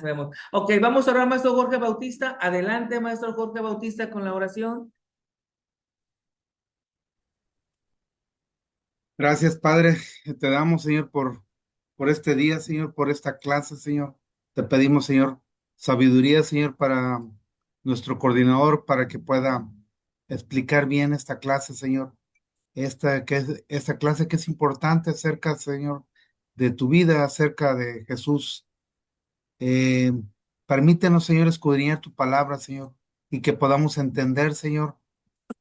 Vemos. Ok, vamos a orar, maestro Jorge Bautista. Adelante, maestro Jorge Bautista, con la oración. Gracias, Padre. Te damos, Señor, por este día, Señor, por esta clase, Señor. Te pedimos, Señor, sabiduría, Señor, para nuestro coordinador, para que pueda explicar bien esta clase, Señor. Esta clase que es importante acerca, Señor, de tu vida, acerca de Jesús. Eh, Permítenos, Señor, escudriñar tu palabra, Señor, y que podamos entender, Señor,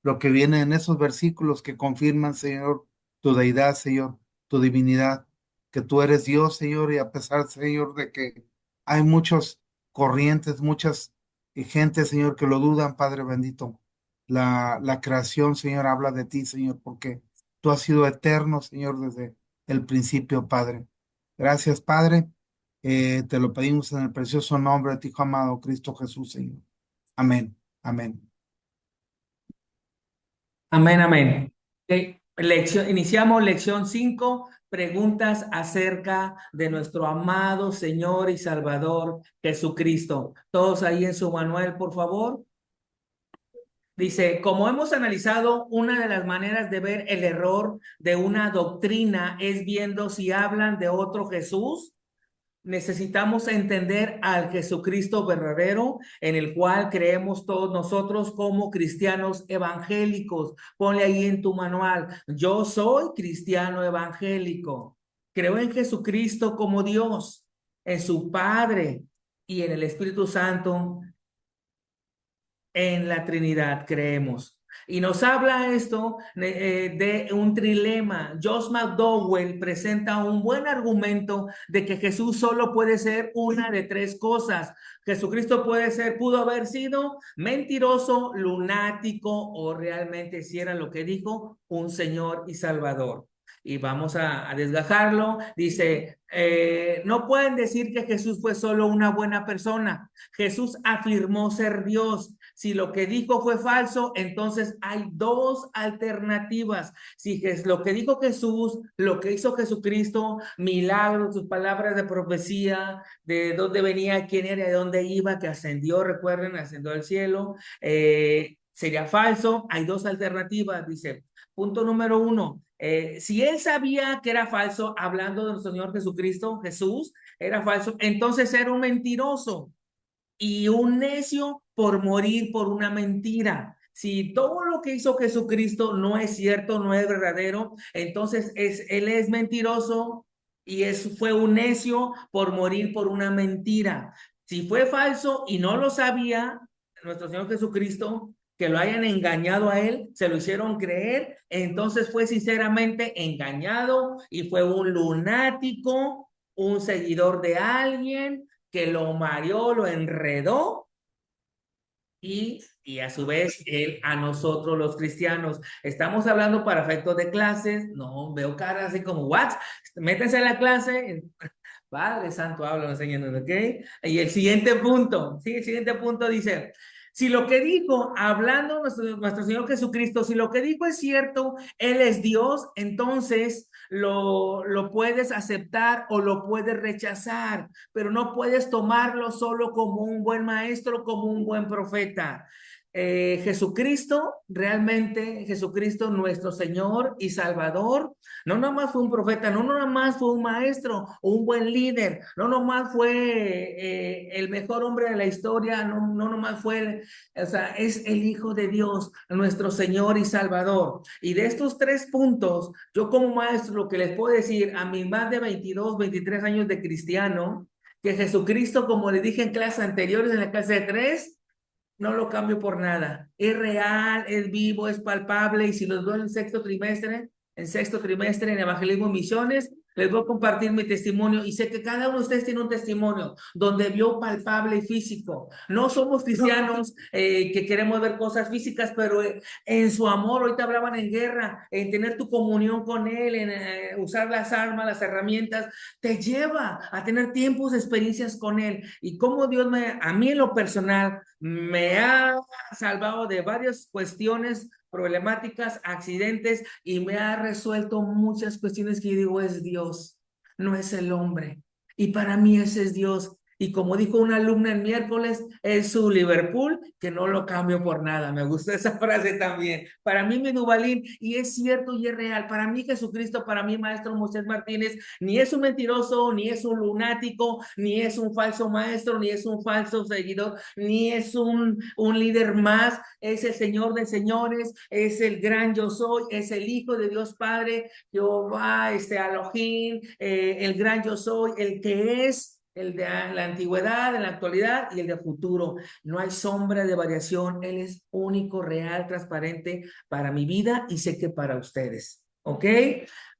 lo que viene en esos versículos que confirman, Señor, tu deidad, Señor, tu divinidad, que tú eres Dios, Señor, y a pesar, Señor, de que hay muchas corrientes, muchas gente, Señor, que lo dudan, Padre bendito, la creación, Señor, habla de ti, Señor, porque tú has sido eterno, Señor, desde el principio, Padre. Gracias, Padre. Te lo pedimos en el precioso nombre de ti, Hijo amado, Cristo Jesús, Señor. Amén. Amén. Amén, amén. Ok, iniciamos lección 5, preguntas acerca de nuestro amado Señor y Salvador Jesucristo. Todos ahí en su manual, por favor. Dice, como hemos analizado, una de las maneras de ver el error de una doctrina es viendo si hablan de otro Jesús. Necesitamos entender al Jesucristo verdadero en el cual creemos todos nosotros como cristianos evangélicos. Ponle ahí en tu manual, yo soy cristiano evangélico. Creo en Jesucristo como Dios, en su Padre y en el Espíritu Santo. En la Trinidad creemos. Y nos habla esto de un trilema. Josh McDowell presenta un buen argumento de que Jesús solo puede ser una de tres cosas. Jesucristo pudo haber sido mentiroso, lunático o realmente si era lo que dijo, un Señor y Salvador. Y vamos a desgajarlo. Dice, no pueden decir que Jesús fue solo una buena persona. Jesús afirmó ser Dios. Si lo que dijo fue falso, entonces hay dos alternativas. Si es lo que dijo Jesús, lo que hizo Jesucristo, milagros, sus palabras de profecía, de dónde venía, quién era, de dónde iba, que ascendió, recuerden, ascendió al cielo, sería falso. Hay dos alternativas, dice. Punto número 1. Si él sabía que era falso, hablando de nuestro Señor Jesucristo, Jesús era falso, entonces era un mentiroso y un necio por morir por una mentira. Si todo lo que hizo Jesucristo no es cierto, no es verdadero, entonces él es mentiroso y fue un necio por morir por una mentira. Si fue falso y no lo sabía, nuestro Señor Jesucristo, que lo hayan engañado a él, se lo hicieron creer, entonces fue sinceramente engañado y fue un lunático, un seguidor de alguien que lo mareó, lo enredó y a su vez él a nosotros los cristianos. Estamos hablando para efectos de clases, no veo caras así como, ¿what? Métanse en la clase. Padre Santo habla, enseñando, ¿ok? Y el siguiente punto, sí, el siguiente punto dice, si lo que dijo, hablando nuestro Señor Jesucristo, si lo que dijo es cierto, Él es Dios, entonces lo puedes aceptar o lo puedes rechazar, pero no puedes tomarlo solo como un buen maestro, como un buen profeta. Jesucristo, realmente Jesucristo, nuestro Señor y Salvador, no nomás fue un profeta, no nomás fue un maestro o un buen líder, no nomás fue el mejor hombre de la historia, no nomás fue, o sea, es el Hijo de Dios, nuestro Señor y Salvador. Y de estos tres puntos, yo como maestro lo que les puedo decir a mis más de 22, 23 años de cristiano, que Jesucristo, como le dije en clases anteriores, en la clase de 3, no lo cambio por nada. Es real, es vivo, es palpable. Y si los veo en sexto trimestre en Evangelismo y Misiones, les voy a compartir mi testimonio. Y sé que cada uno de ustedes tiene un testimonio donde vio palpable y físico. No somos cristianos que queremos ver cosas físicas, pero en su amor, ahorita hablaban en guerra, en tener tu comunión con Él, en usar las armas, las herramientas, te lleva a tener tiempos, experiencias con Él. Y cómo Dios a mí en lo personal, me ha salvado de varias cuestiones problemáticas, accidentes y me ha resuelto muchas cuestiones que yo digo es Dios, no es el hombre. Y para mí ese es Dios. Y como dijo una alumna el miércoles, es su Liverpool, que no lo cambio por nada. Me gusta esa frase también. Para mí, mi Duvalín, y es cierto y es real, para mí Jesucristo, para mí Maestro Moisés Martínez, ni es un mentiroso, ni es un lunático, ni es un falso maestro, ni es un falso seguidor, ni es un líder más, es el Señor de señores, es el gran yo soy, es el Hijo de Dios Padre, Jehová, Elohim, el gran yo soy, el que es, el de la antigüedad, en la actualidad y el de futuro. No hay sombra de variación. Él es único, real, transparente para mi vida y sé que para ustedes. ¿Ok?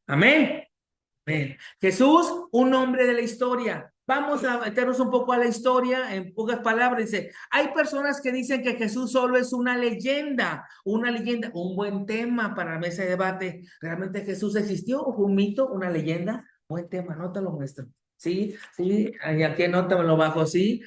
Amén. Amén. Jesús, un hombre de la historia. Vamos a meternos un poco a la historia, en pocas palabras. Dice, hay personas que dicen que Jesús solo es una leyenda, un buen tema para la mesa de debate. ¿Realmente Jesús existió o fue un mito, una leyenda? Buen tema, anótalo, maestro. Sí, sí, aquí anótalo bajo, sí.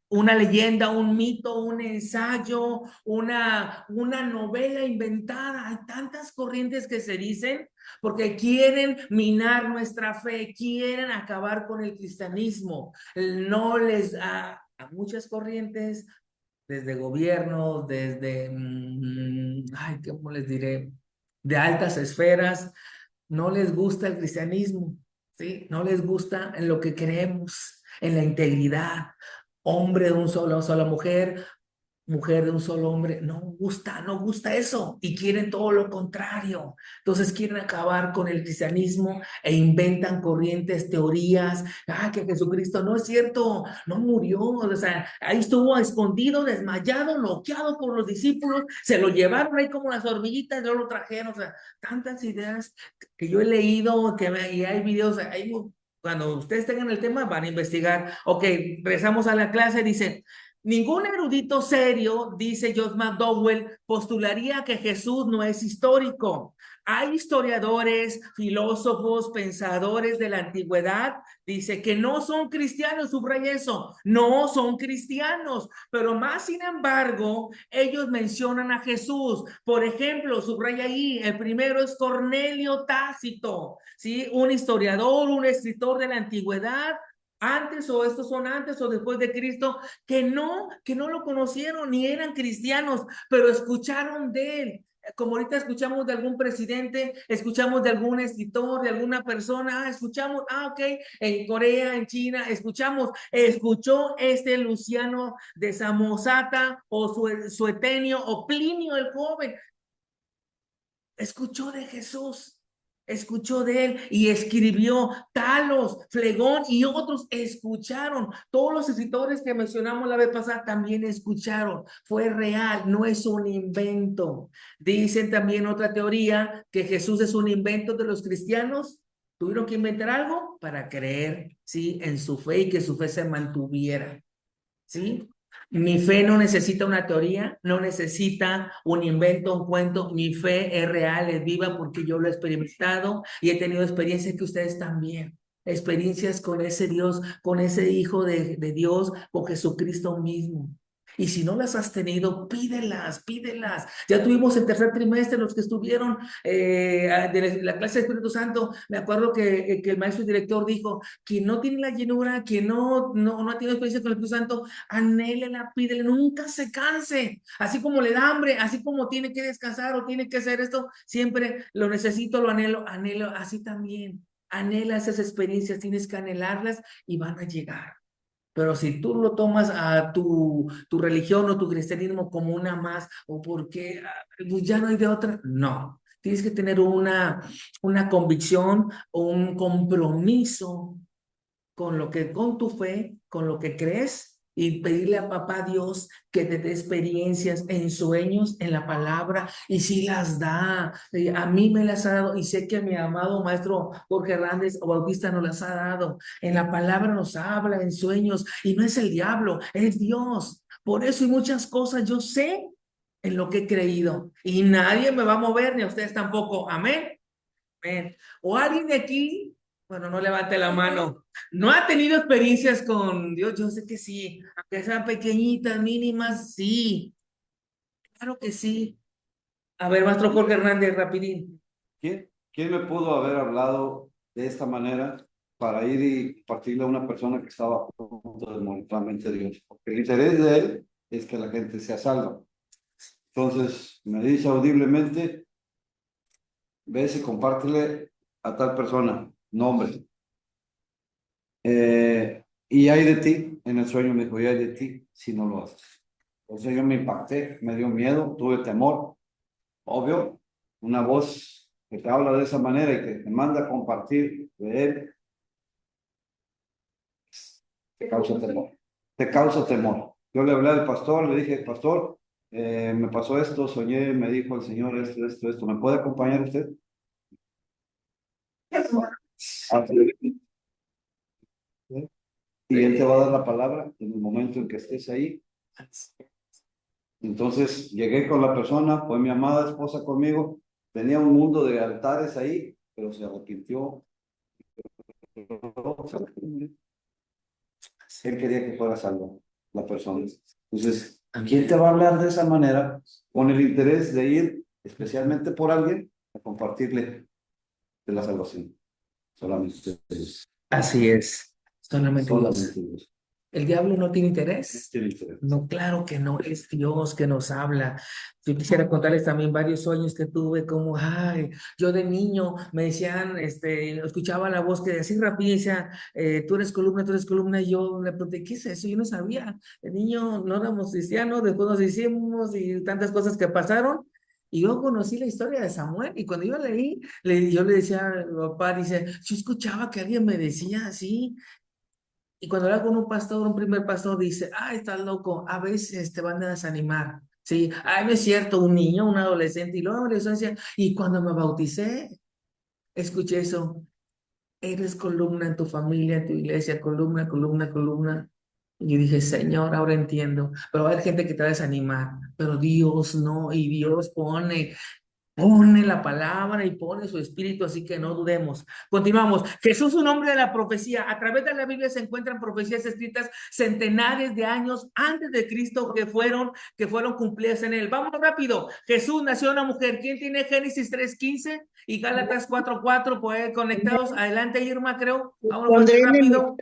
Una leyenda, un mito, un ensayo, una novela inventada. Hay tantas corrientes que se dicen porque quieren minar nuestra fe, quieren acabar con el cristianismo. No les a muchas corrientes, desde gobiernos, desde, ay, ¿cómo les diré? De altas esferas, no les gusta el cristianismo, ¿sí? No les gusta en lo que creemos, en la integridad. Hombre de un solo, sola mujer, mujer de un solo hombre, no gusta eso y quieren todo lo contrario. Entonces quieren acabar con el cristianismo e inventan corrientes, teorías, que Jesucristo no es cierto, no murió, o sea, ahí estuvo escondido, desmayado, noqueado por los discípulos, se lo llevaron ahí como las hormiguitas, no lo trajeron, o sea, tantas ideas que yo he leído, y hay videos, cuando ustedes tengan el tema van a investigar. Ok, regresamos a la clase, dice, ningún erudito serio, dice Josh McDowell, postularía que Jesús no es histórico. Hay historiadores, filósofos, pensadores de la antigüedad, dice que no son cristianos, subraya eso, no son cristianos, pero más sin embargo, ellos mencionan a Jesús. Por ejemplo, subraya ahí, el primero es Cornelio Tácito, ¿sí? Un historiador, un escritor de la antigüedad, antes o estos son antes o después de Cristo, que no lo conocieron ni eran cristianos, pero escucharon de él. Como ahorita escuchamos de algún presidente, escuchamos de algún escritor, de alguna persona, escuchamos, ok, en Corea, en China, escuchó Luciano de Samosata o Suetenio o Plinio el joven, escuchó de Jesús, escuchó de él y escribió. Talos, Flegón y otros escucharon. Todos los escritores que mencionamos la vez pasada también escucharon. Fue real, no es un invento. Dicen también otra teoría que Jesús es un invento de los cristianos. Tuvieron que inventar algo para creer, ¿sí? En su fe y que su fe se mantuviera. ¿Sí? Mi fe no necesita una teoría, no necesita un invento, un cuento. Mi fe es real, es viva porque yo lo he experimentado y he tenido experiencias que ustedes también. Experiencias con ese Dios, con ese Hijo de Dios, con Jesucristo mismo. Y si no las has tenido, pídelas, pídelas. Ya tuvimos el tercer trimestre, los que estuvieron de la clase de Espíritu Santo. Me acuerdo que el maestro y director dijo, quien no tiene la llenura, quien no ha tenido experiencia con el Espíritu Santo, anhélela, pídele, nunca se canse. Así como le da hambre, así como tiene que descansar o tiene que hacer esto, siempre lo necesito, lo anhelo, así también. Anhela esas experiencias, tienes que anhelarlas y van a llegar. Pero si tú lo tomas a tu religión o tu cristianismo como una más, o porque pues ya no hay de otra, no. Tienes que tener una convicción o un compromiso con tu fe, con lo que crees y pedirle a papá Dios que te dé experiencias en sueños, en la palabra, y si las da, a mí me las ha dado y sé que mi amado maestro Jorge Hernández o Bautista nos las ha dado. En la palabra nos habla en sueños y no es el diablo, es Dios. Por eso y muchas cosas yo sé en lo que he creído y nadie me va a mover, ni a ustedes tampoco. Amén. Amén. O alguien de aquí, bueno, no levante la mano, no ha tenido experiencias con Dios. Yo sé que sí, aunque sean pequeñitas, mínimas, sí, claro que sí. A ver, maestro Jorge Hernández, rapidín. ¿Quién me pudo haber hablado de esta manera? para ir y compartirle a una persona que estaba a punto de morir, realmente Dios. Porque el interés de él es que la gente sea salva. Entonces me dice audiblemente, ves y compártele a tal persona, nombre. Y hay de ti, en el sueño me dijo, y hay de ti si no lo haces. Entonces yo me impacté, me dio miedo, tuve temor, obvio, una voz que te habla de esa manera y que te manda a compartir de él, te causa temor, te causa temor. Yo le hablé al pastor, le dije, pastor, me pasó esto, soñé, me dijo el Señor esto, ¿me puede acompañar usted? Ah, sí. Y él te va a dar la palabra en el momento en que estés ahí. Entonces llegué con la persona, fue mi amada esposa conmigo, tenía un mundo de altares ahí, pero se arrepintió. Él quería que fuera salvo la persona. Entonces, ¿quién te va a hablar de esa manera con el interés de ir especialmente por alguien a compartirle de la salvación? Solamente Dios. Así es. Solamente Dios. Solamente Dios. ¿El diablo no tiene interés? Tiene interés. No, claro que no, es Dios que nos habla. Yo quisiera contarles también varios sueños que tuve, como, ay, yo de niño me decían, escuchaba la voz que decía así rápido, decía, tú eres columna, y yo le pregunté, ¿qué es eso? Yo no sabía. De niño no éramos cristianos, después nos hicimos y tantas cosas que pasaron. Y yo conocí la historia de Samuel, y cuando yo leí, yo le decía a mi papá, dice, yo escuchaba que alguien me decía así, y cuando habla con un pastor, un primer pastor dice, ay, estás loco, a veces te van a desanimar. Sí, ay, no es cierto, un niño, un adolescente, y luego adolescencia. Y cuando me bauticé, escuché eso, eres columna en tu familia, en tu iglesia, columna, columna, columna. Y yo dije, Señor, ahora entiendo, pero va a haber gente que te va a desanimar, pero Dios no, y Dios pone la palabra y pone su espíritu, así que no dudemos. Continuamos. Jesús, un hombre de la profecía. A través de la Biblia se encuentran profecías escritas centenares de años antes de Cristo que fueron cumplidas en él. Vamos rápido. Jesús nació de una mujer. ¿Quién tiene Génesis 3:15 y Gálatas 4:4 pues, conectados? Adelante, Irma, creo. Vamos fuerte, Pondré rápido.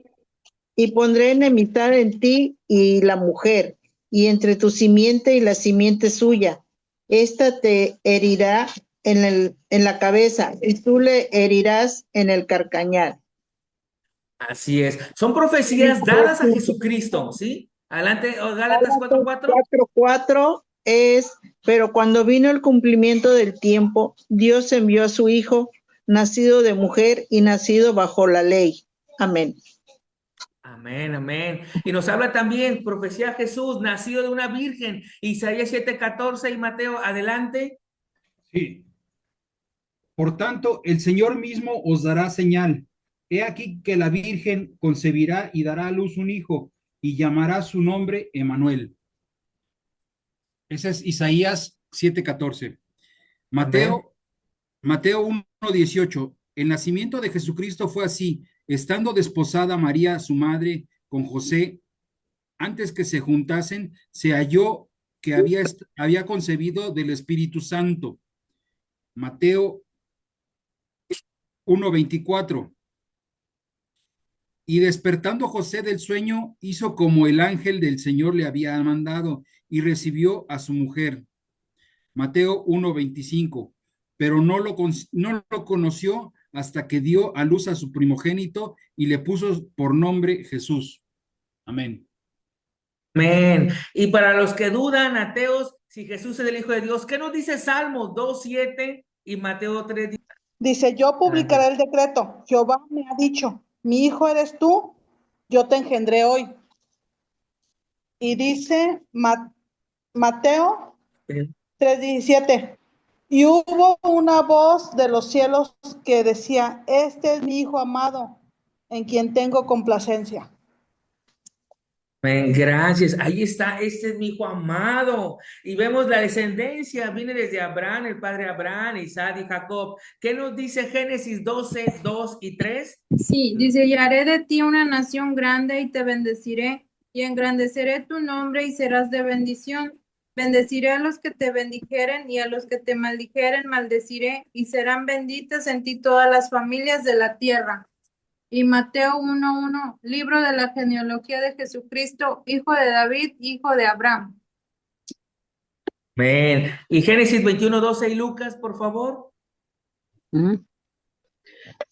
pondré enemistad en ti y la mujer, y entre tu simiente y la simiente suya. Esta te herirá en la cabeza, y tú le herirás en el carcañal. Así es. Son profecías dadas a Jesucristo, ¿sí? Adelante, Gálatas 4:4. 4:4 es, pero cuando vino el cumplimiento del tiempo, Dios envió a su Hijo, nacido de mujer y nacido bajo la ley. Amén. Amén, amén. Y nos habla también, profecía Jesús, nacido de una virgen, Isaías 7:14 y Mateo, adelante. Sí. Por tanto, el Señor mismo os dará señal. He aquí que la Virgen concebirá y dará a luz un hijo, y llamará su nombre Emanuel. Ese es Isaías 7:14. Amén. Mateo 1:18. El nacimiento de Jesucristo fue así, estando desposada María, su madre, con José, antes que se juntasen, se halló que había concebido del Espíritu Santo. Mateo 1:24. Y despertando José del sueño, hizo como el ángel del Señor le había mandado y recibió a su mujer. Mateo 1:25. Pero no lo conoció hasta que dio a luz a su primogénito y le puso por nombre Jesús. Amén. Amén. Y para los que dudan, ateos, si Jesús es el Hijo de Dios, ¿qué nos dice Salmos 2:7 y Mateo 3? Dice, yo publicaré Adelante. el decreto. Jehová me ha dicho, mi hijo eres tú, yo te engendré hoy. Y dice Mateo 3:17. Y hubo una voz de los cielos que decía, este es mi hijo amado, en quien tengo complacencia. Amén, gracias. Ahí está, este es mi hijo amado. Y vemos la descendencia, viene desde Abraham, el padre Abraham, Isaac y Jacob. ¿Qué nos dice Génesis 12:2 y 3? Sí, dice, y haré de ti una nación grande y te bendeciré, y engrandeceré tu nombre y serás de bendición. Bendeciré a los que te bendijeren y a los que te maldijeren maldeciré, y serán benditas en ti todas las familias de la tierra. Y Mateo 1:1, libro de la genealogía de Jesucristo, hijo de David, hijo de Abraham. Amén. Y Génesis 21:12 y Lucas, por favor. ¿Mm?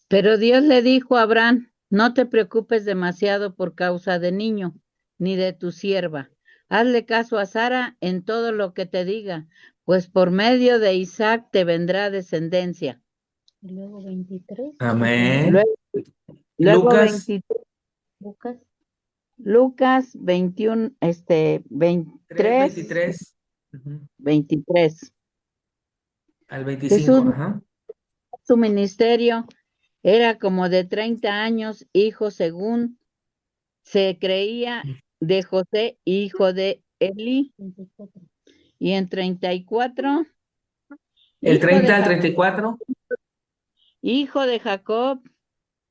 Pero Dios le dijo a Abraham, no te preocupes demasiado por causa de niño, ni de tu sierva. Hazle caso a Sara en todo lo que te diga, pues por medio de Isaac te vendrá descendencia. Y luego 23. Amén. Luego Lucas 23. Lucas 21, 23, 23 23. al 25. Jesús, Ajá. su ministerio era como de 30 años, hijo según se creía de José, hijo de Eli, y en 34, El hijo de 30 al Jacob, 34. hijo de Jacob,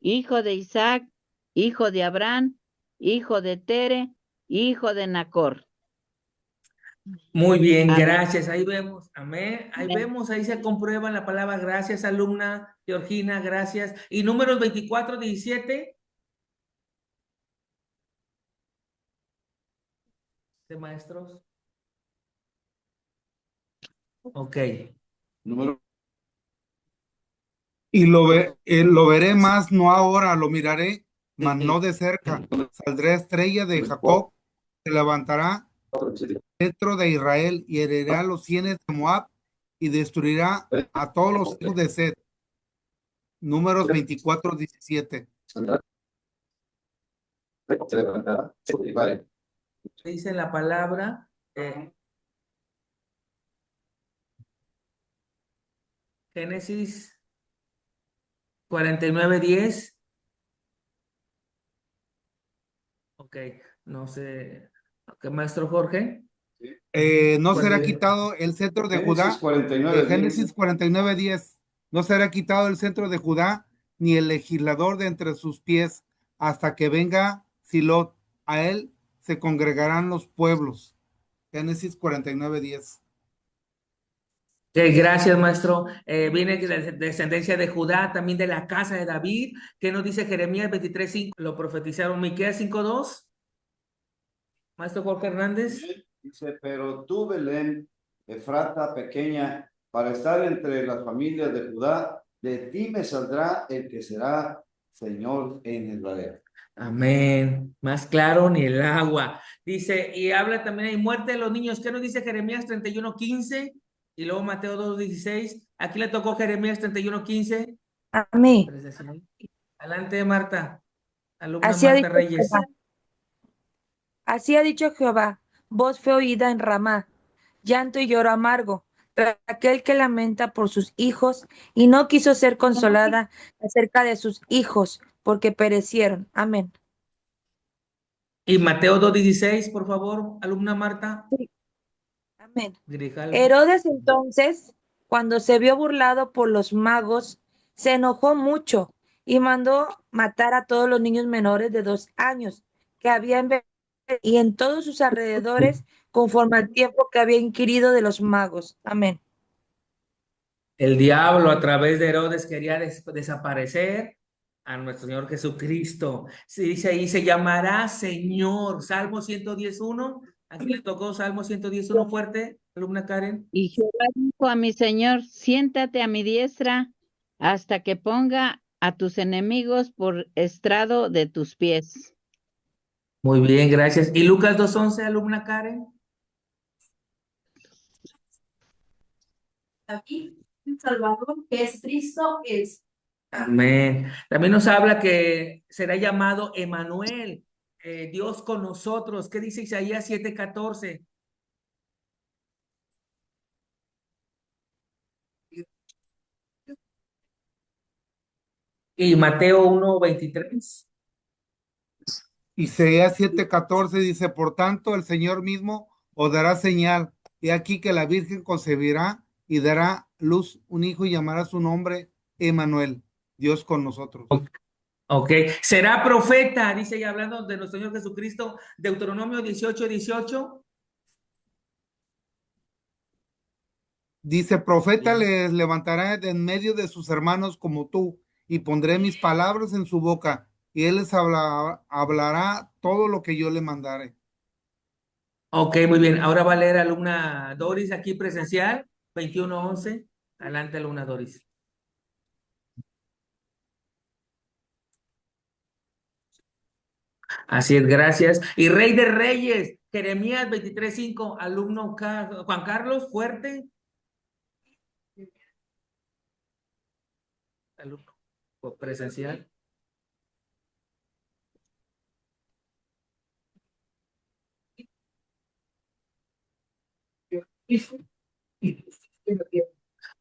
hijo de Isaac, hijo de Abraham, hijo de Tere, hijo de Nacor. Muy bien, Amén. gracias. Ahí vemos, amén. Ahí vemos, ahí se comprueba la palabra gracias, alumna Georgina, gracias. Y números 24, 17. ¿De maestros? Ok. Número Y lo veré más, no ahora, lo miraré, mas no de cerca. Saldrá estrella de Jacob, se levantará dentro de Israel y herirá los sienes de Moab y destruirá a todos los hijos de Sed. Números 24, 17. Dice la palabra. Génesis 49:10. Ok, no sé. ¿Qué, maestro Jorge? No ¿Cuál será de- quitado el cetro de Génesis Judá. 49, Génesis 49, 10. No será quitado el centro de Judá, ni el legislador de entre sus pies, hasta que venga Silot. A él se congregarán los pueblos. Génesis 49, 10. Ok, gracias, maestro. Viene de descendencia de Judá, también de la casa de David. ¿Qué nos dice Jeremías 23:5? Lo profetizaron Miqueas 5:2. Maestro Jorge Hernández. dice, pero tú, Belén, Efrata pequeña, para estar entre las familias de Judá, de ti me saldrá el que será Señor en Israel. Amén. Más claro ni el agua. Dice, y habla también, hay muerte de los niños. ¿Qué nos dice Jeremías 31:15? Y luego Mateo 2:16. Aquí le tocó Jeremías 31:15. Amén. Adelante, Marta. Alumna Así ha Marta dicho Reyes. Jehová. Así ha dicho Jehová, voz fue oída en Ramá, llanto y lloro amargo, aquel que lamenta por sus hijos y no quiso ser consolada acerca de sus hijos, porque perecieron. Amén. Y Mateo 2:16, por favor, alumna Marta. Sí. Amén. Grijalva. Herodes entonces, cuando se vio burlado por los magos, se enojó mucho y mandó matar a todos los niños menores de 2 años que habían y en todos sus alrededores, conforme al tiempo que había inquirido de los magos. Amén. El diablo a través de Herodes quería desaparecer a nuestro Señor Jesucristo. Se dice ahí, se llamará Señor. Salmo 110:1. Aquí le tocó Salmo 110:1 fuerte, alumna Karen. Y Jehová dijo a mi Señor, siéntate a mi diestra hasta que ponga a tus enemigos por estrado de tus pies. Muy bien, gracias. ¿Y Lucas 2:11, alumna Karen? Aquí, el Salvador, que es Cristo, es. Amén. También nos habla que será llamado Emanuel, Dios con nosotros. ¿Qué dice Isaías 7:14? Y Mateo 1:23. Isaías 7:14 dice, por tanto, el Señor mismo os dará señal. He aquí que la Virgen concebirá y dará luz un hijo y llamará su nombre Emanuel, Dios con nosotros. Ok, será profeta, dice ya hablando de nuestro Señor Jesucristo, Deuteronomio 18:18. Dice, profeta les levantará de en medio de sus hermanos como tú, y pondré mis palabras en su boca, y él les hablará todo lo que yo le mandare. Ok, muy bien. Ahora va a leer alumna Doris aquí presencial, 21:11. Adelante, alumna Doris. Así es, gracias. Y Rey de Reyes, Jeremías 23:5, alumno Juan Carlos, fuerte. Alumno presencial.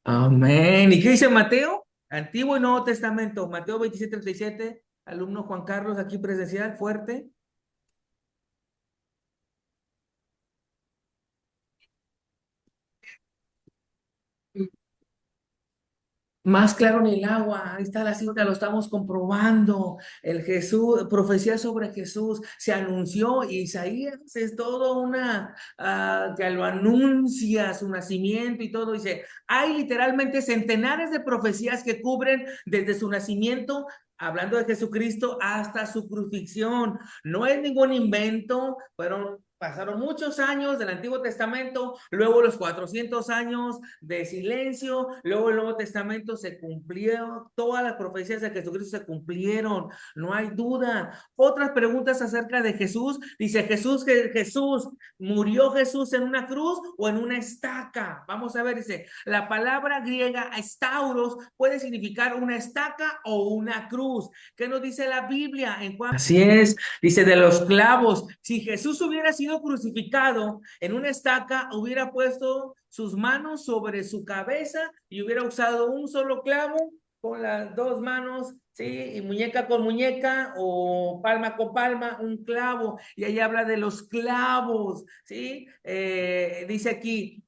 Amén. ¿Y qué dice Mateo? Antiguo y Nuevo Testamento. Mateo 27:37, alumno Juan Carlos aquí presencial, fuerte. Más claro ni el agua, ahí está la cita, lo estamos comprobando. El Jesús, profecía sobre Jesús, se anunció y Isaías es todo una, que lo anuncia su nacimiento y todo. Dice, hay literalmente centenares de profecías que cubren desde su nacimiento, hablando de Jesucristo, hasta su crucifixión. No es ningún invento, pasaron muchos años del Antiguo Testamento, luego los 400 años de silencio, luego el Nuevo Testamento se cumplió, todas las profecías de Jesucristo se cumplieron, no hay duda. Otras preguntas acerca de Jesús, dice Jesús, ¿murió Jesús en una cruz o en una estaca? Vamos a ver, dice, la palabra griega estauros puede significar una estaca o una cruz. ¿Qué nos dice la Biblia en Juan? Así es, dice de los clavos. Si Jesús hubiera sido crucificado en una estaca, hubiera puesto sus manos sobre su cabeza y hubiera usado un solo clavo con las dos manos, ¿sí? Y muñeca con muñeca o palma con palma, un clavo. Y ahí habla de los clavos, ¿sí? Dice aquí,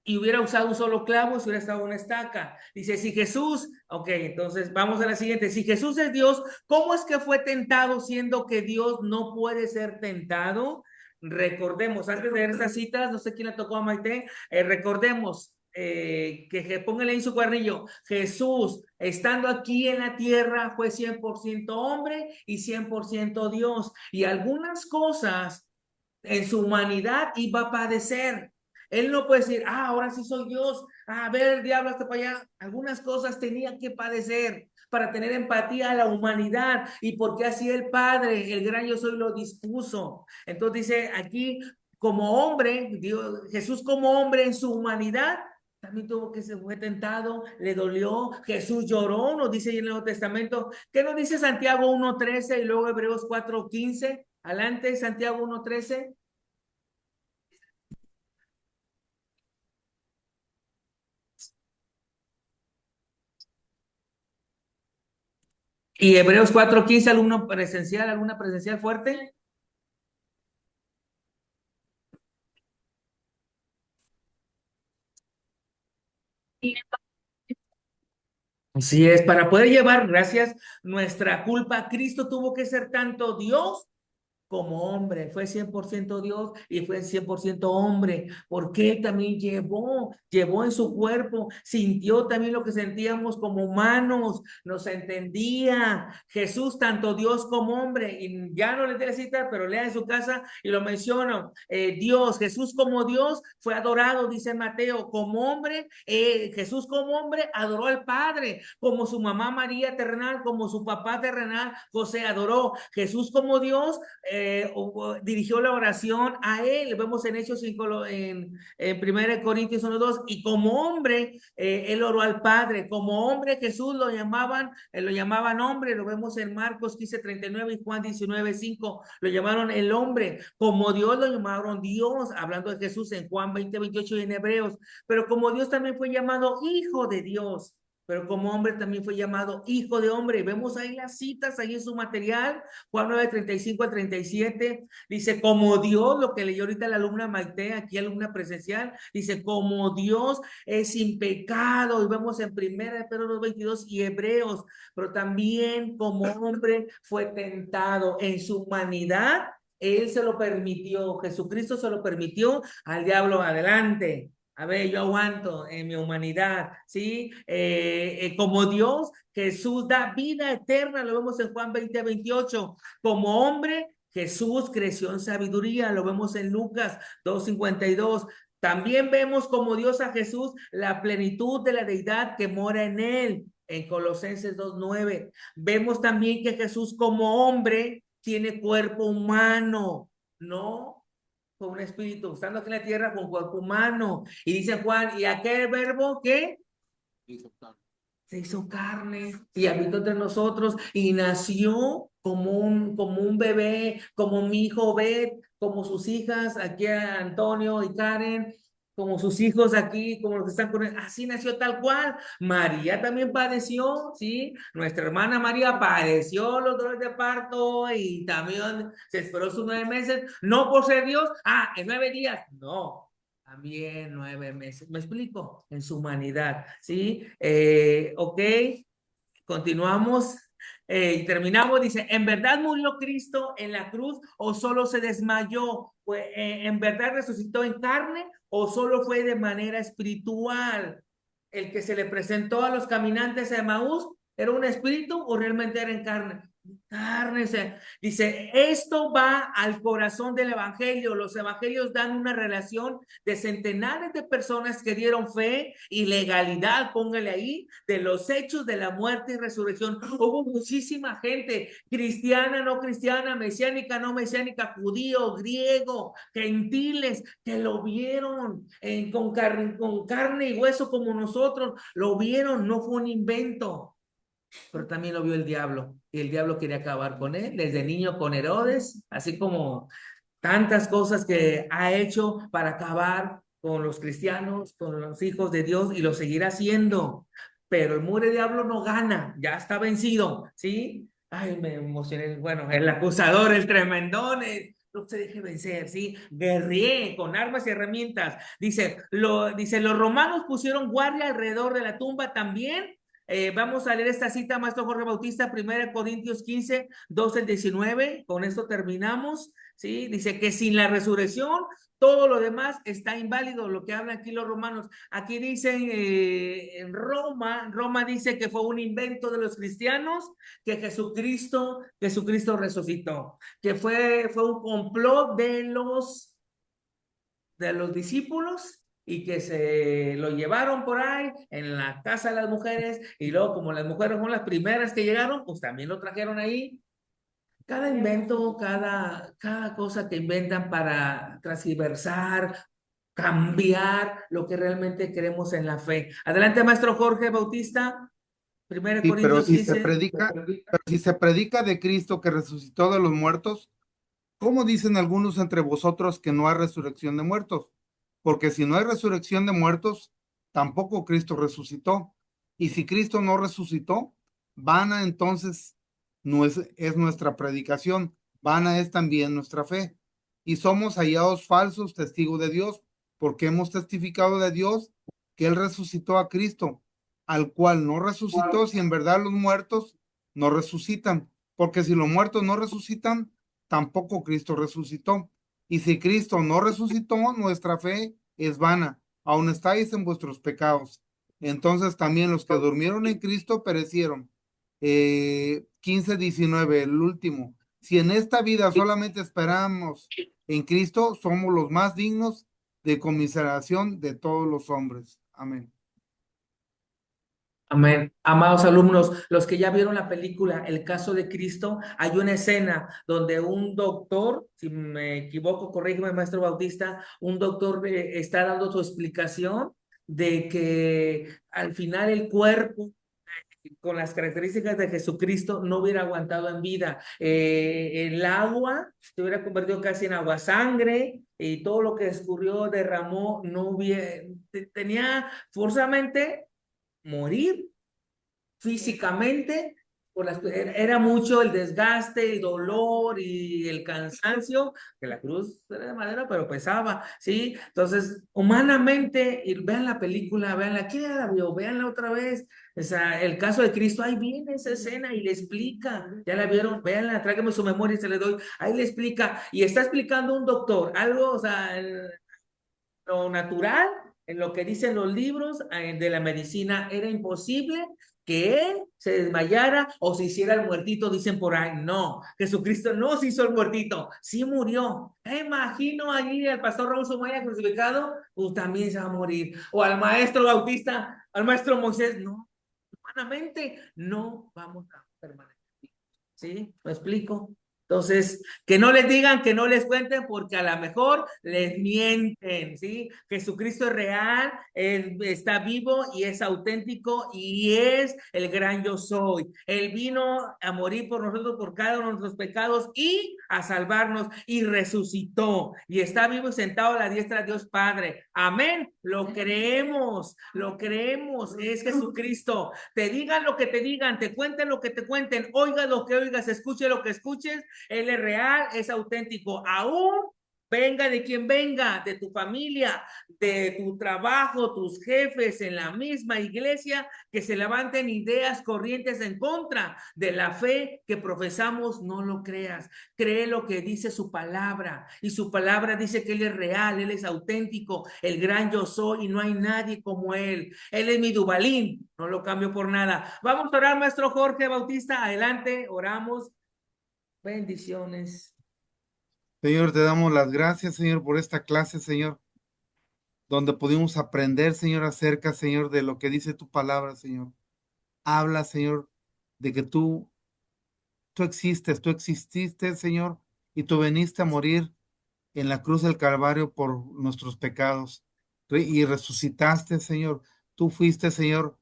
y hubiera usado un solo clavo si hubiera estado una estaca. Dice, si Jesús, ok, entonces vamos a la siguiente. Si Jesús es Dios, ¿cómo es que fue tentado siendo que Dios no puede ser tentado? Recordemos, antes de ver estas citas, no sé quién le tocó a Maite, recordemos que póngale en su cuadernillo, Jesús, estando aquí en la tierra, fue 100% hombre y 100% Dios. Y algunas cosas en su humanidad iba a padecer. Él no puede decir, ahora sí soy Dios, a ver, diablo, hasta para allá. Algunas cosas tenía que padecer para tener empatía a la humanidad y porque así el Padre, el gran yo soy, lo dispuso. Entonces dice aquí, como hombre, Dios, Jesús como hombre en su humanidad, también tuvo que ser, fue tentado, le dolió, Jesús lloró, nos dice en el Nuevo Testamento. ¿Qué nos dice Santiago 1:13 y luego Hebreos 4:15? Adelante, Santiago 1:13. Y Hebreos 4:15, alumno presencial, alguna presencial fuerte. Así es, para poder llevar, gracias, nuestra culpa, Cristo tuvo que ser tanto Dios como hombre, fue 100% Dios y fue 100% hombre, porque él también llevó en su cuerpo, sintió también lo que sentíamos como humanos, nos entendía. Jesús, tanto Dios como hombre, y ya no le dé la cita, pero lea en su casa y lo menciono. Dios, Jesús como Dios fue adorado, dice Mateo, como hombre, Jesús como hombre adoró al Padre, como su mamá María terrenal, como su papá terrenal, José adoró. Jesús como Dios, dirigió la oración a él, vemos en Hechos 5, en 1 Corintios 1:2, y como hombre, él oró al Padre, como hombre Jesús lo llamaban hombre, lo vemos en Marcos 15:39 y Juan 19:5, lo llamaron el hombre, como Dios lo llamaron Dios, hablando de Jesús en Juan 20:28 y en Hebreos, pero como Dios también fue llamado hijo de Dios. Pero como hombre también fue llamado hijo de hombre. Vemos ahí las citas, ahí en su material, Juan 9:35-37, dice, como Dios, lo que leyó ahorita la alumna Maite, aquí alumna presencial, dice, como Dios es sin pecado, y vemos en 1 Pedro 2:22 y Hebreos, pero también como hombre fue tentado en su humanidad, él se lo permitió, Jesucristo se lo permitió al diablo. Adelante. A ver, yo aguanto en mi humanidad, ¿sí? Como Dios, Jesús da vida eterna, lo vemos en Juan 20:28. Como hombre, Jesús creció en sabiduría, lo vemos en Lucas 2:52. También vemos como Dios a Jesús la plenitud de la deidad que mora en él, en Colosenses 2:9. Vemos también que Jesús como hombre tiene cuerpo humano, ¿no? Con un espíritu, estando aquí en la tierra con cuerpo humano. Y dice Juan, ¿y aquel verbo qué? Se hizo carne y habitó entre nosotros y nació como un bebé, como mi hijo Obed, como sus hijas, aquí a Antonio y Karen, como sus hijos aquí, como los que están con él. Así nació tal cual. María también padeció, ¿sí? Nuestra hermana María padeció los dolores de parto y también se esperó sus 9 meses, no por ser Dios, en 9 días, no. También 9 meses. ¿Me explico? En su humanidad, ¿sí? Ok, continuamos y terminamos. Dice, ¿en verdad murió Cristo en la cruz o solo se desmayó? Pues, ¿en verdad resucitó en carne o solo fue de manera espiritual? El que se le presentó a los caminantes de Emaús, ¿era un espíritu o realmente era en carne? Carne, dice, esto va al corazón del evangelio. Los evangelios dan una relación de centenares de personas que dieron fe y legalidad, póngale ahí, de los hechos de la muerte y resurrección. Hubo muchísima gente, cristiana, no cristiana, mesiánica, no mesiánica, judío, griego, gentiles, que lo vieron con carne y hueso como nosotros, lo vieron, no fue un invento. Pero también lo vio el diablo, y el diablo quería acabar con él, desde niño con Herodes, así como tantas cosas que ha hecho para acabar con los cristianos, con los hijos de Dios, y lo seguirá haciendo. Pero el mugre diablo no gana, ya está vencido, ¿sí? Ay, me emocioné. Bueno, el acusador, el tremendón, no se deje vencer, ¿sí? Guerrié con armas y herramientas. Dice, los romanos pusieron guardia alrededor de la tumba también. Vamos a leer esta cita, Maestro Jorge Bautista, 1 Corintios 15, 12-19. Con esto terminamos, ¿sí? Dice que sin la resurrección, todo lo demás está inválido, lo que hablan aquí los romanos. Aquí dicen en Roma dice que fue un invento de los cristianos, que Jesucristo resucitó, que fue un complot de los discípulos y que se lo llevaron por ahí en la casa de las mujeres, y luego como las mujeres fueron las primeras que llegaron, pues también lo trajeron ahí. Cada invento, cada cosa que inventan para transversar, cambiar lo que realmente queremos en la fe. Adelante, Maestro Jorge Bautista. 1 Sí, pero Corintios si 15. se predica de Cristo que resucitó de los muertos, ¿cómo dicen algunos entre vosotros que no hay resurrección de muertos? Porque si no hay resurrección de muertos, tampoco Cristo resucitó. Y si Cristo no resucitó, vana entonces no es nuestra predicación, vana es también nuestra fe. Y somos hallados falsos testigos de Dios, porque hemos testificado de Dios que Él resucitó a Cristo, al cual no resucitó, si en verdad los muertos no resucitan. Porque si los muertos no resucitan, tampoco Cristo resucitó. Y si Cristo no resucitó, nuestra fe es vana, aún estáis en vuestros pecados. Entonces también los que durmieron en Cristo perecieron. 15:19, el último. Si en esta vida solamente esperamos en Cristo, somos los más dignos de conmiseración de todos los hombres. Amén. Amén. Amados alumnos, los que ya vieron la película El caso de Cristo, hay una escena donde un doctor, si me equivoco, corrígeme, Maestro Bautista, un doctor está dando su explicación de que al final el cuerpo con las características de Jesucristo no hubiera aguantado en vida. El agua se hubiera convertido casi en agua sangre, y todo lo que escurrió, derramó, no hubiera, tenía forzosamente morir físicamente, era mucho el desgaste, el dolor y el cansancio, que la cruz era de madera, pero pesaba, ¿sí? Entonces, humanamente, y vean la película, veanla, ¿quién la vio? Veanla otra vez. O sea, el caso de Cristo, ahí viene esa escena y le explica, ya la vieron, véanla, tráigame su memoria y se le doy, ahí le explica, y está explicando un doctor, algo, o sea, lo natural, en lo que dicen los libros de la medicina, era imposible que él se desmayara o se hiciera el muertito, dicen por ahí. No, Jesucristo no se hizo el muertito, sí murió. Imagino allí al pastor Raúl Sumaya crucificado, pues también se va a morir. O al maestro Bautista, al maestro Moisés, no, humanamente no vamos a permanecer. ¿Sí? ¿Me explico? Entonces, que no les digan, que no les cuenten, porque a lo mejor les mienten, ¿sí? Jesucristo es real, Él está vivo y es auténtico y es el gran yo soy. Él vino a morir por nosotros, por cada uno de nuestros pecados y a salvarnos y resucitó y está vivo y sentado a la diestra de Dios Padre. Amén. Lo creemos, es Jesucristo. Te digan lo que te digan, te cuenten lo que te cuenten, oigas lo que oigas, escuche lo que escuches. Él es real, es auténtico, aún venga de quien venga, de tu familia, de tu trabajo, tus jefes en la misma iglesia, que se levanten ideas corrientes en contra de la fe que profesamos. No lo creas, cree lo que dice su palabra, y su palabra dice que Él es real, Él es auténtico, el gran yo soy, y no hay nadie como Él. Él es mi Duvalín, no lo cambio por nada. Vamos a orar, maestro Jorge Bautista, adelante, oramos. Bendiciones. Señor, te damos las gracias, Señor, por esta clase, Señor, donde pudimos aprender, Señor, acerca, Señor, de lo que dice tu palabra, Señor. Habla, Señor, de que tú exististe, Señor, y tú veniste a morir en la cruz del Calvario por nuestros pecados y resucitaste, Señor. Tú fuiste, Señor,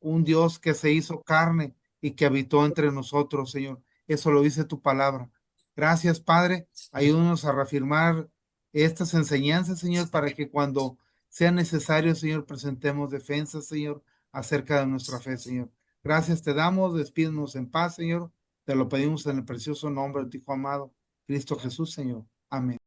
un Dios que se hizo carne y que habitó entre nosotros, Señor. Eso lo dice tu palabra. Gracias, Padre. Ayúdanos a reafirmar estas enseñanzas, Señor, para que cuando sea necesario, Señor, presentemos defensas, Señor, acerca de nuestra fe, Señor. Gracias te damos. Despídenos en paz, Señor. Te lo pedimos en el precioso nombre de tu Hijo amado, Cristo Jesús, Señor. Amén.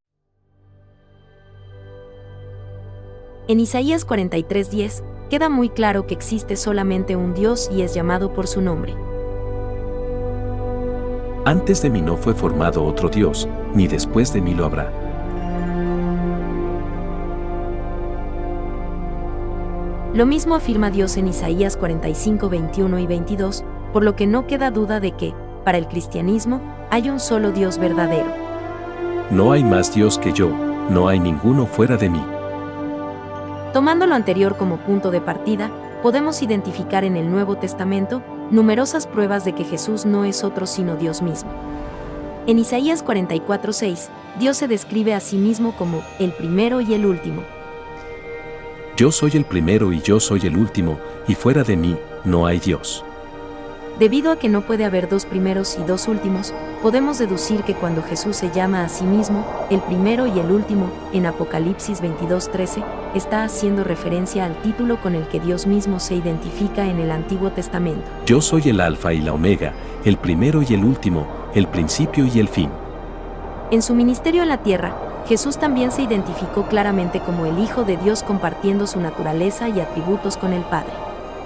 En Isaías 43:10 queda muy claro que existe solamente un Dios y es llamado por su nombre. Antes de mí no fue formado otro Dios, ni después de mí lo habrá. Lo mismo afirma Dios en Isaías 45:21 y 22, por lo que no queda duda de que, para el cristianismo, hay un solo Dios verdadero. No hay más Dios que yo, no hay ninguno fuera de mí. Tomando lo anterior como punto de partida, podemos identificar en el Nuevo Testamento numerosas pruebas de que Jesús no es otro sino Dios mismo. En Isaías 44:6, Dios se describe a sí mismo como el primero y el último. Yo soy el primero y yo soy el último, y fuera de mí no hay Dios. Debido a que no puede haber dos primeros y dos últimos, podemos deducir que cuando Jesús se llama a sí mismo, el primero y el último, en Apocalipsis 22:13, está haciendo referencia al título con el que Dios mismo se identifica en el Antiguo Testamento. Yo soy el Alfa y la Omega, el primero y el último, el principio y el fin. En su ministerio en la tierra, Jesús también se identificó claramente como el Hijo de Dios, compartiendo su naturaleza y atributos con el Padre.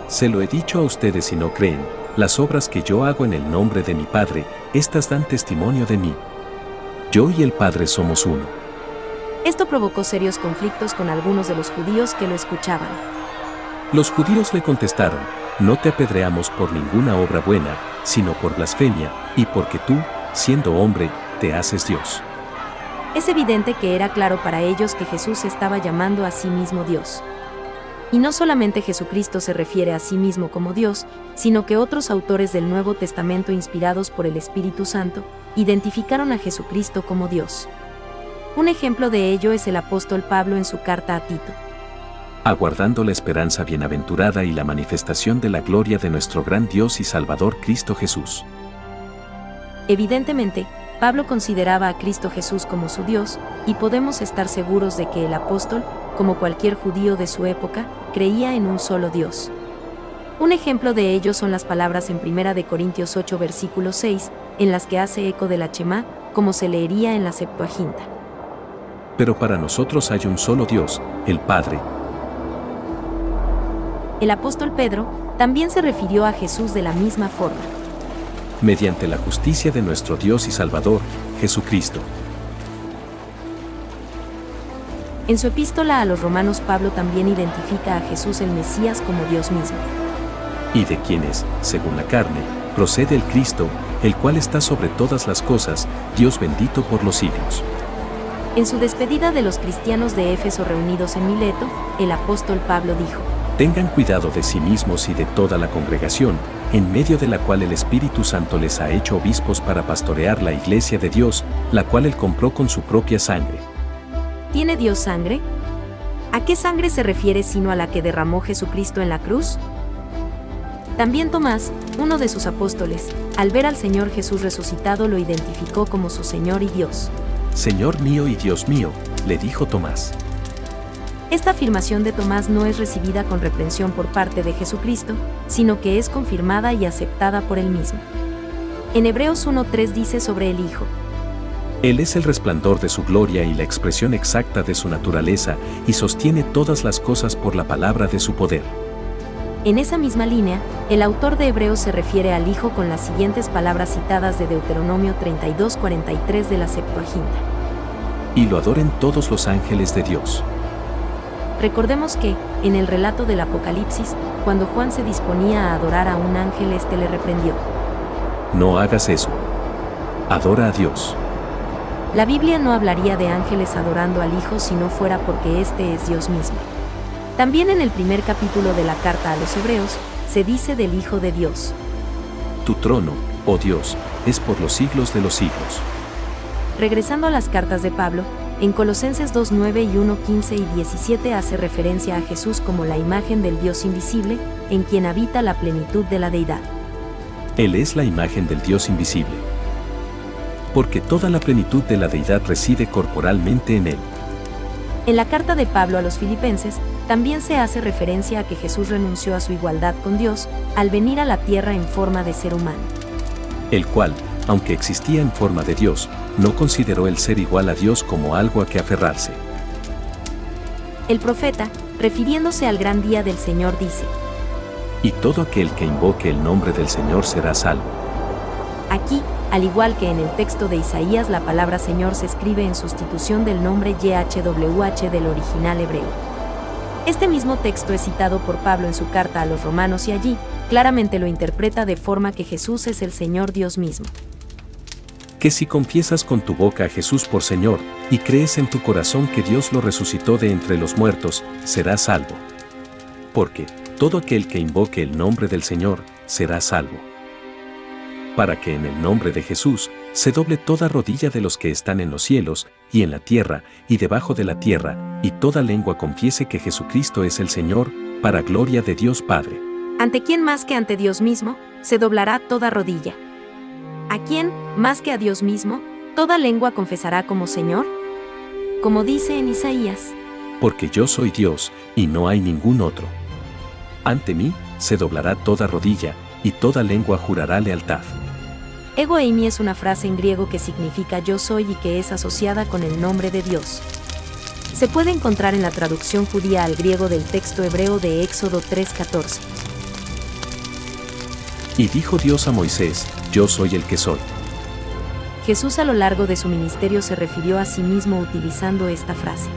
Se lo he dicho a ustedes y no creen. Las obras que yo hago en el nombre de mi Padre, estas dan testimonio de mí. Yo y el Padre somos uno. Esto provocó serios conflictos con algunos de los judíos que lo escuchaban. Los judíos le contestaron: no te apedreamos por ninguna obra buena, sino por blasfemia, y porque tú, siendo hombre, te haces Dios. Es evidente que era claro para ellos que Jesús se estaba llamando a sí mismo Dios. Y no solamente Jesucristo se refiere a sí mismo como Dios, sino que otros autores del Nuevo Testamento inspirados por el Espíritu Santo, identificaron a Jesucristo como Dios. Un ejemplo de ello es el apóstol Pablo en su carta a Tito. Aguardando la esperanza bienaventurada y la manifestación de la gloria de nuestro gran Dios y Salvador Cristo Jesús. Evidentemente, Pablo consideraba a Cristo Jesús como su Dios, y podemos estar seguros de que el apóstol, como cualquier judío de su época, creía en un solo Dios. Un ejemplo de ello son las palabras en 1 Corintios 8 versículo 6, en las que hace eco de la Shemá, como se leería en la Septuaginta. Pero para nosotros hay un solo Dios, el Padre. El apóstol Pedro también se refirió a Jesús de la misma forma. Mediante la justicia de nuestro Dios y Salvador, Jesucristo. En su epístola a los Romanos, Pablo también identifica a Jesús el Mesías como Dios mismo. Y de quienes, según la carne, procede el Cristo, el cual está sobre todas las cosas, Dios bendito por los siglos. En su despedida de los cristianos de Éfeso reunidos en Mileto, el apóstol Pablo dijo: Tengan cuidado de sí mismos y de toda la congregación, en medio de la cual el Espíritu Santo les ha hecho obispos para pastorear la iglesia de Dios, la cual él compró con su propia sangre. ¿Tiene Dios sangre? ¿A qué sangre se refiere sino a la que derramó Jesucristo en la cruz? También Tomás, uno de sus apóstoles, al ver al Señor Jesús resucitado, lo identificó como su Señor y Dios. Señor mío y Dios mío, le dijo Tomás. Esta afirmación de Tomás no es recibida con reprensión por parte de Jesucristo, sino que es confirmada y aceptada por él mismo. En Hebreos 1:3 dice sobre el Hijo: Él es el resplandor de su gloria y la expresión exacta de su naturaleza, y sostiene todas las cosas por la palabra de su poder. En esa misma línea, el autor de Hebreos se refiere al Hijo con las siguientes palabras citadas de Deuteronomio 32:43 de la Septuaginta: Y lo adoren todos los ángeles de Dios. Recordemos que, en el relato del Apocalipsis, cuando Juan se disponía a adorar a un ángel, éste le reprendió: No hagas eso. Adora a Dios. La Biblia no hablaría de ángeles adorando al Hijo si no fuera porque éste es Dios mismo. También en el primer capítulo de la carta a los Hebreos, se dice del Hijo de Dios: Tu trono, oh Dios, es por los siglos de los siglos. Regresando a las cartas de Pablo, en Colosenses 2:9 y 1:15 y 17 hace referencia a Jesús como la imagen del Dios invisible, en quien habita la plenitud de la deidad. Él es la imagen del Dios invisible. Porque toda la plenitud de la deidad reside corporalmente en él. En la carta de Pablo a los Filipenses, también se hace referencia a que Jesús renunció a su igualdad con Dios, al venir a la tierra en forma de ser humano. El cual, aunque existía en forma de Dios, no consideró el ser igual a Dios como algo a que aferrarse. El profeta, refiriéndose al gran día del Señor, dice: Y todo aquel que invoque el nombre del Señor será salvo. Aquí, al igual que en el texto de Isaías, la palabra Señor se escribe en sustitución del nombre YHWH del original hebreo. Este mismo texto es citado por Pablo en su carta a los Romanos y allí, claramente lo interpreta de forma que Jesús es el Señor Dios mismo. Que si confiesas con tu boca a Jesús por Señor, y crees en tu corazón que Dios lo resucitó de entre los muertos, serás salvo. Porque todo aquel que invoque el nombre del Señor, será salvo. Para que en el nombre de Jesús, se doble toda rodilla de los que están en los cielos, y en la tierra, y debajo de la tierra, y toda lengua confiese que Jesucristo es el Señor, para gloria de Dios Padre. ¿Ante quién más que ante Dios mismo, se doblará toda rodilla? ¿A quién, más que a Dios mismo, toda lengua confesará como Señor? Como dice en Isaías: Porque yo soy Dios, y no hay ningún otro. Ante mí, se doblará toda rodilla, y toda lengua jurará lealtad. Ego eimi es una frase en griego que significa yo soy y que es asociada con el nombre de Dios. Se puede encontrar en la traducción judía al griego del texto hebreo de Éxodo 3:14. Y dijo Dios a Moisés: Yo soy el que soy. Jesús a lo largo de su ministerio se refirió a sí mismo utilizando esta frase.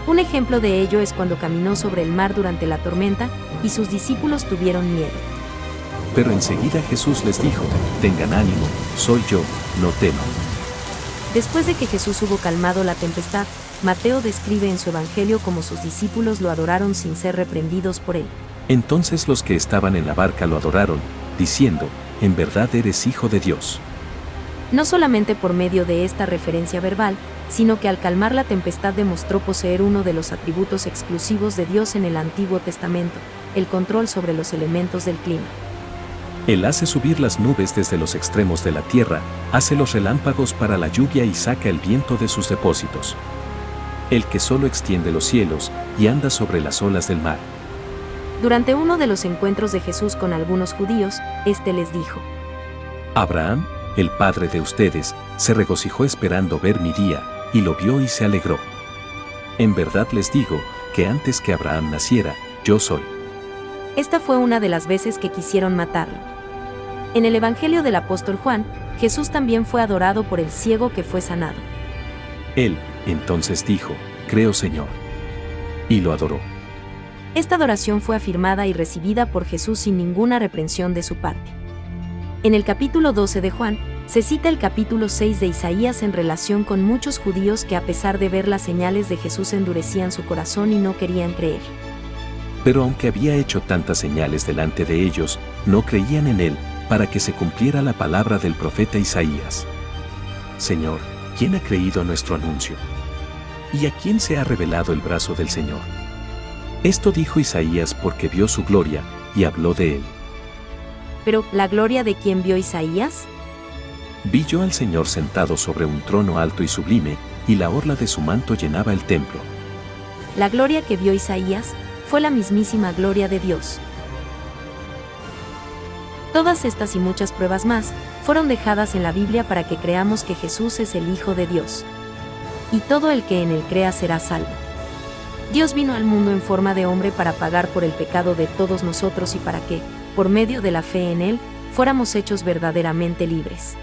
Un ejemplo de ello es cuando caminó sobre el mar durante la tormenta, y sus discípulos tuvieron miedo. Pero enseguida Jesús les dijo: Tengan ánimo, soy yo, no teman. Después de que Jesús hubo calmado la tempestad, Mateo describe en su evangelio cómo sus discípulos lo adoraron sin ser reprendidos por él. Entonces los que estaban en la barca lo adoraron, diciendo: En verdad eres Hijo de Dios. No solamente por medio de esta referencia verbal, sino que al calmar la tempestad demostró poseer uno de los atributos exclusivos de Dios en el Antiguo Testamento: el control sobre los elementos del clima. Él hace subir las nubes desde los extremos de la tierra, hace los relámpagos para la lluvia y saca el viento de sus depósitos. El que solo extiende los cielos y anda sobre las olas del mar. Durante uno de los encuentros de Jesús con algunos judíos, éste les dijo: Abraham, el padre de ustedes, se regocijó esperando ver mi día, y lo vio y se alegró. En verdad les digo, que antes que Abraham naciera, yo soy. Esta fue una de las veces que quisieron matarlo. En el Evangelio del apóstol Juan, Jesús también fue adorado por el ciego que fue sanado. Él, entonces dijo: creo, Señor. Y lo adoró. Esta adoración fue afirmada y recibida por Jesús sin ninguna reprensión de su parte. En el capítulo 12 de Juan, se cita el capítulo 6 de Isaías en relación con muchos judíos que a pesar de ver las señales de Jesús endurecían su corazón y no querían creer. Pero aunque había hecho tantas señales delante de ellos, no creían en él, para que se cumpliera la palabra del profeta Isaías. Señor, ¿quién ha creído a nuestro anuncio? ¿Y a quién se ha revelado el brazo del Señor? Esto dijo Isaías porque vio su gloria, y habló de él. Pero, ¿la gloria de quién vio Isaías? Vi yo al Señor sentado sobre un trono alto y sublime, y la orla de su manto llenaba el templo. La gloria que vio Isaías fue la mismísima gloria de Dios. Todas estas y muchas pruebas más fueron dejadas en la Biblia para que creamos que Jesús es el Hijo de Dios. Y todo el que en él crea será salvo. Dios vino al mundo en forma de hombre para pagar por el pecado de todos nosotros y para que, por medio de la fe en él, fuéramos hechos verdaderamente libres.